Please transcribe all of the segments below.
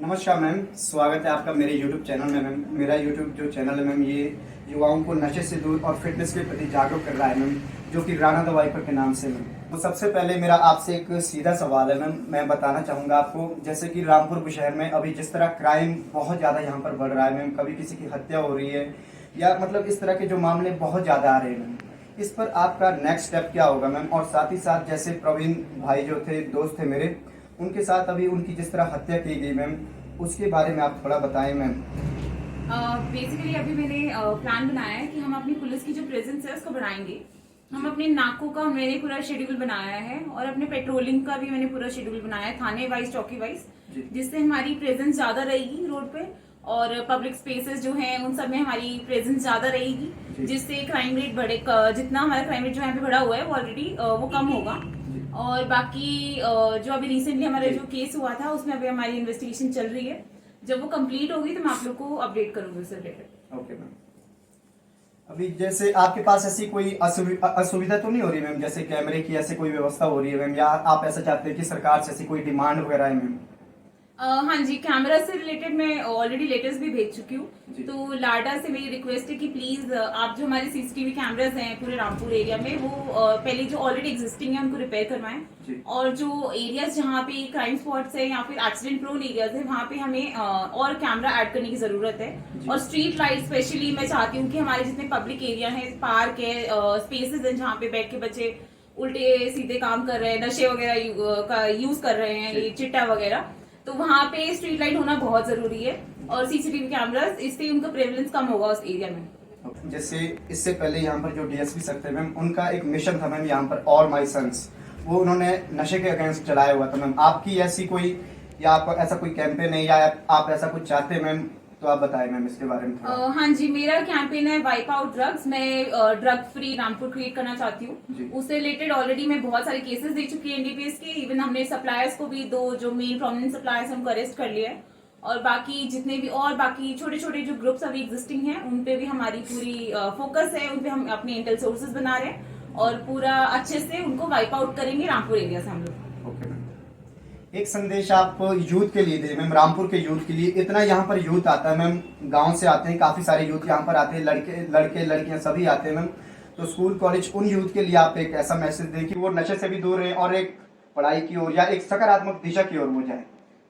नमस्कार मैम, स्वागत है आपका मेरे YouTube चैनल में मैम। मेरा YouTube जो चैनल है मैम, ये युवाओं को नशे से दूर और फिटनेस के प्रति जागरूक कर रहा है मैम, जो कि राणा द वाइपर के नाम से मैम। तो सबसे पहले मेरा आपसे एक सीधा सवाल है मैम, मैं बताना चाहूँगा आपको, जैसे कि रामपुर शहर में अभी जिस तरह क्राइम बहुत ज़्यादा यहाँ पर बढ़ रहा है मैम, कभी किसी की हत्या हो रही है या मतलब इस तरह के जो मामले बहुत ज़्यादा आ रहे हैं मैम, इस पर आपका नेक्स्ट स्टेप क्या होगा मैम? और साथ ही साथ जैसे प्रवीण भाई जो थे, दोस्त थे मेरे, उनके साथ अभी उनकी जिस तरह हत्या की गई मैम, उसके बारे में आप थोड़ा बताएं मैम। बेसिकली अभी मैंने प्लान बनाया है कि हम अपनी पुलिस की जो प्रेजेंस है उसको बढ़ाएंगे। हम अपने नाकों का मैंने पूरा शेड्यूल बनाया है और अपने पेट्रोलिंग का भी मैंने पूरा शेड्यूल बनाया है, थाने वाइज, चौकी वाइज, जिससे हमारी प्रेजेंस ज्यादा रहेगी रोड पे और पब्लिक स्पेसेस जो हैं उन सब में हमारी प्रेजेंस ज्यादा रहेगी, जिससे क्राइम रेट बढ़े। जितना हमारा क्राइम रेट जो यहाँ पे बढ़ा हुआ है वो ऑलरेडी वो कम होगा। और बाकी जो अभी रिसेंटली हमारा जो केस हुआ था उसमें अभी हमारी इन्वेस्टिगेशन चल रही है। जब वो कंप्लीट होगी तो मैं आप लोग को अपडेट करूंगी उससे रिलेटेड। Okay ma'am. अभी जैसे आपके पास ऐसी कोई असुविधा तो नहीं हो रही मैम, जैसे कैमरे की ऐसी कोई व्यवस्था हो रही है मैम, या आप ऐसा चाहते हैं कि सरकार से ऐसी कोई डिमांड वगैरह है मैम? हाँ जी, कैमरा से रिलेटेड मैं ऑलरेडी लेटर्स भी भेज चुकी हूँ। तो लाडा से मेरी रिक्वेस्ट है कि प्लीज आप जो हमारे सीसीटीवी कैमरास हैं पूरे रामपुर एरिया में, वो पहले जो ऑलरेडी एग्जिस्टिंग है उनको रिपेयर करवाएं, और जो एरियाज जहाँ पे क्राइम स्पॉट्स है या फिर एक्सीडेंट प्रोन एरियाज है वहाँ पे हमें और कैमरा ऐड करने की जरूरत है। और स्ट्रीट लाइट स्पेशली मैं चाहती हूँ कि हमारे जितने पब्लिक एरिया है, पार्क है, स्पेसेस है जहाँ पे बैठ के बच्चे उल्टे सीधे काम कर रहे हैं, नशे वगैरह का यूज कर रहे हैं, ये चिट्टा वगैरह, तो वहाँ पे स्ट्रीट लाइट होना बहुत जरूरी है और सीसीटीवी कैमरास, इससे उनका प्रेवलेंस कम होगा उस एरिया में। जैसे इससे पहले यहाँ पर जो डीएसपी सर थे मैम, उनका एक मिशन था मैम यहाँ पर, ऑल माई सन्स, वो उन्होंने नशे के अगेंस्ट चलाया हुआ था मैम। आपकी ऐसी कोई, या आप ऐसा कोई कैंपेन है, या आप ऐसा कुछ चाहते हैं मैम, तो आप बताएं मैम इसके बारे में थोड़ा। हाँ जी, मेरा कैंपेन है वाइप आउट ड्रग्स। मैं ड्रग फ्री रामपुर क्रिएट करना चाहती हूँ। उससे रिलेटेड ऑलरेडी मैं बहुत सारे केसेस दे चुकी है एनडीपीएस के। इवन हमने सप्लायर्स को भी, दो जो मेन प्रोमिनेंट सप्लायर्स उनको अरेस्ट कर लिया है, और बाकी जितने भी और बाकी छोटे छोटे जो ग्रुप्स अभी एग्जिस्टिंग हैं उन पे भी हमारी पूरी फोकस है। उन पे हम अपने इंटेल सोर्सेज बना रहे हैं और पूरा अच्छे से उनको वाइप आउट करेंगे रामपुर एरिया से हम लोग। एक संदेश आप यूथ के लिए दे मैम, रामपुर के यूथ के लिए। इतना यहाँ पर यूथ आता है मैम, गांव से आते हैं काफी सारे यूथ यहाँ पर आते हैं, लड़के लड़कियां सभी आते हैं मैम। तो स्कूल कॉलेज उन यूथ के लिए आप एक ऐसा मैसेज दें कि वो नशे से भी दूर रहे और एक पढ़ाई की ओर या एक सकारात्मक दिशा की ओर वो जाए।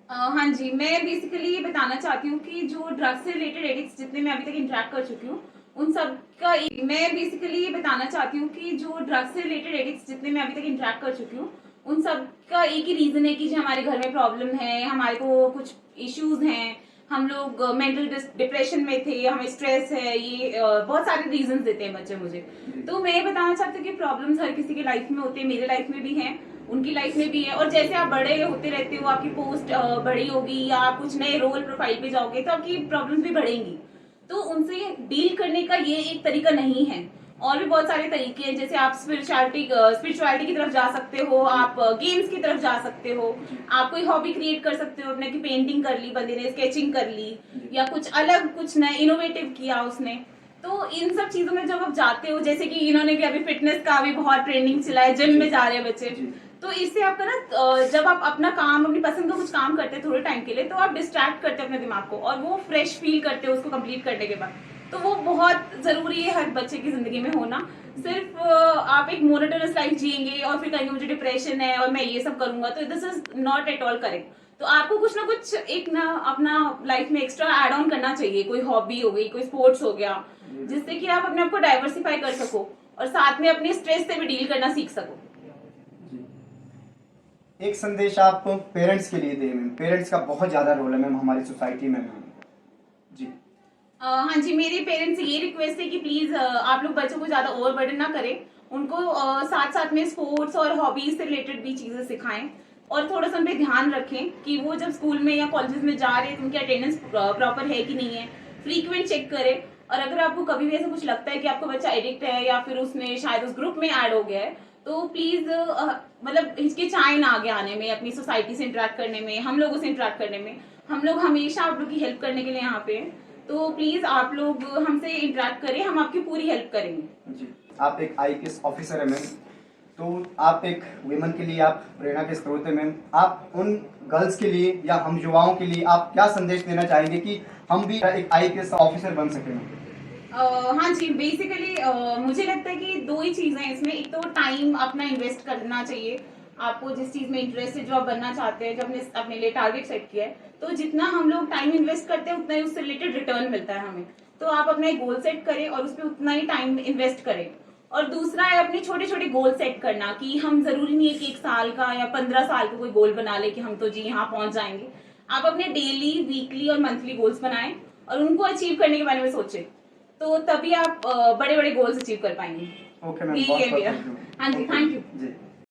हाँ जी, मैं बेसिकली ये बताना चाहती हूँ कि जो ड्रग्स से रिलेटेड एडिक्ट्स जितने मैं अभी तक इंटरेक्ट कर चुकी हूँ उन सब का मैं बेसिकली ये बताना चाहती हूँ कि जो ड्रग्स से रिलेटेड एडिक्ट्स जितने मैं अभी तक इंटरेक्ट कर चुकी हूँ उन सब का एक ही रीजन है कि जो हमारे घर में प्रॉब्लम है, हमारे को कुछ इश्यूज हैं, हम लोग मेंटल डिप्रेशन में थे, हमें स्ट्रेस है, ये बहुत सारे रीजंस देते हैं बच्चे मुझे। तो मैं ये बताना चाहती हूँ कि प्रॉब्लम्स हर किसी के लाइफ में होते हैं, मेरे लाइफ में भी हैं, उनकी लाइफ में भी है। और जैसे आप बड़े होते रहते हो, आपकी पोस्ट बड़ी होगी या आप कुछ नए रोल प्रोफाइल पे जाओगे तो आपकी प्रॉब्लम्स भी बढ़ेंगी। तो उनसे डील करने का ये एक तरीका नहीं है, और भी बहुत सारे तरीके हैं। जैसे आप स्पिरिचुअलिटी की तरफ जा सकते हो, आप गेम्स की तरफ जा सकते हो, आप कोई हॉबी क्रिएट कर सकते हो अपने की, पेंटिंग कर ली बंदे ने, स्केचिंग कर ली, या कुछ अलग कुछ नया इनोवेटिव किया उसने। तो इन सब चीजों में जब आप जाते हो, जैसे कि इन्होंने भी अभी फिटनेस का भी बहुत ट्रेंडिंग चला है, जिम में जा रहे हैं बच्चे, तो इससे आपका ना जब आप अपना काम, अपनी पसंद का कुछ काम करते हैं थोड़े टाइम के लिए, तो आप डिस्ट्रैक्ट करते हैं अपने दिमाग को और वो फ्रेश फील करते हो उसको कंप्लीट करने के बाद। तो वो बहुत जरूरी है हर बच्चे की जिंदगी में होना। सिर्फ आप एक मोनोटोनस लाइफ जिएंगे और फिर कहेंगे मुझे डिप्रेशन है और मैं ये सब करूंगा, तो this is not at all correct. तो आपको कुछ ना कुछ एक ना अपना लाइफ में एक्स्ट्रा एड ऑन करना चाहिए, कोई हॉबी हो गई, कोई स्पोर्ट्स हो गया, जिससे कि आप अपने आप को डाइवर्सिफाई कर सको और साथ में अपने स्ट्रेस से भी डील करना सीख सको। एक संदेश आप पेरेंट्स के लिए दें मैम, पेरेंट्स का बहुत ज्यादा रोल है मैम हमारी सोसाइटी में मैम। जी हाँ जी, मेरे पेरेंट्स से ये रिक्वेस्ट है कि प्लीज आप लोग बच्चों को ज्यादा ओवरबर्डन ना करें, उनको साथ साथ में स्पोर्ट्स और हॉबीज से रिलेटेड भी चीजें सिखाएं, और थोड़ा सा उन पे ध्यान रखें कि वो जब स्कूल में या कॉलेजेस में जा रहे हैं तो उनकी अटेंडेंस प्रॉपर है कि नहीं है, फ्रीक्वेंट चेक करें। और अगर आपको कभी भी ऐसा कुछ लगता है कि आपका बच्चा एडिक्ट है या फिर उसने शायद उस ग्रुप में ऐड हो गया है, तो प्लीज मतलब हिचकिचाएं ना आगे आने में, अपनी सोसाइटी से इंटरेक्ट करने में, हम लोगों से इंटरेक्ट करने में। हम लोग हमेशा आप लोग की हेल्प करने के लिए यहाँ पे हैं, तो प्लीज आप लोग हमसे इंटरेक्ट करें, हम आपकी पूरी हेल्प करेंगे। जी, आप एक आईपीएस ऑफिसर है मैम, तो आप एक वुमेन के लिए आप प्रेरणा के स्रोत हैं मैम। आप उन गर्ल्स के लिए या हम युवाओं के लिए आप क्या संदेश देना चाहेंगे कि हम भी एक IAS ऑफिसर बन सकें मैम? हाँ जी, बेसिकली मुझे लगता है कि दो ही चीज़ें हैं इसमें। एक तो टाइम अपना इन्वेस्ट करना चाहिए। आपको जिस चीज़ में इंटरेस्ट है, जो आप बनना चाहते हैं, जो आपने अपने लिए टारगेट सेट किया है, तो जितना हम लोग टाइम इन्वेस्ट करते हैं उतना ही उससे रिलेटेड रिटर्न मिलता है हमें। तो आप अपना एक गोल सेट करें और उस पर उतना ही टाइम इन्वेस्ट करें। और दूसरा है अपने छोटे छोटे गोल सेट करना, कि हम जरूरी नहीं है कि 1 साल का या 15 साल का कोई गोल बना ले कि हम तो जी यहाँ पहुंच जाएंगे। आप अपने डेली, वीकली और मंथली गोल्स बनाएं और उनको अचीव करने के बारे में सोचें, तो तभी आप बड़े बड़े गोल्स अचीव कर पाएंगे। ओके मैम, यही बहुत है बहुत मेरा। thank you। हाँ जी, Okay, थैंक यू। जी।